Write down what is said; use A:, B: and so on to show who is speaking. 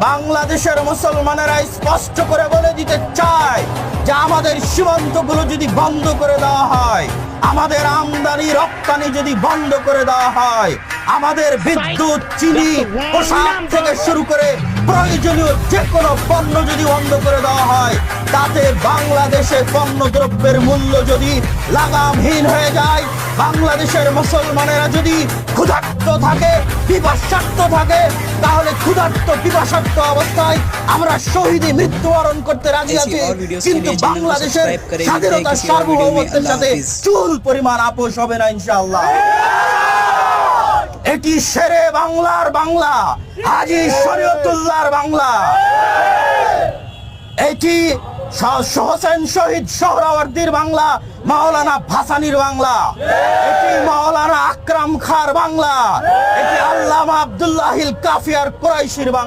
A: বাংলাদেশের মুসলমানেরা স্পষ্ট করে বলে দিতে চায় যে আমাদের সীমান্তগুলো যদি বন্ধ করে দেওয়া হয়, আমাদের আমদানি রপ্তানি যদি বন্ধ করে দেওয়া হয়, আমাদের বিদ্যুৎ, চিনি, পোশাক থেকে শুরু করে প্রয়োজনীয় যে কোনো পণ্য যদি বন্ধ করে দেওয়া হয়, তাতে বাংলাদেশে পণ্য দ্রব্যের মূল্য যদি লাগামহীন হয়ে যায়, বাংলাদেশের মুসলমানেরা যদি ক্ষুধার্ত থাকে, পিপাসার্ত থাকে, তাহলে ক্ষুধার্ত পিপাসার্ত অবস্থায় আমরা শহীদে মৃত্যুবরণ করতে রাজি আছি, কিন্তু বাংলাদেশের স্বাধীনতা সার্বভৌমত্বের সাথে চুল পরিমাণ আপোষ হবে না ইনশাআল্লাহ। এটি শেরে বাংলার বাংলা, হাজী শরীয়তুল্লাহর বাংলা, এটি হোসেন শহীদ সোহরাওয়ার্দীর বাংলা, মাওলানা ভাসানীর বাংলা, এটি মাওলানা আকরাম খাঁর বাংলা, এটি আল্লামা আব্দুল্লাহিল কাফিয়ার কুরাইশির বাংলা।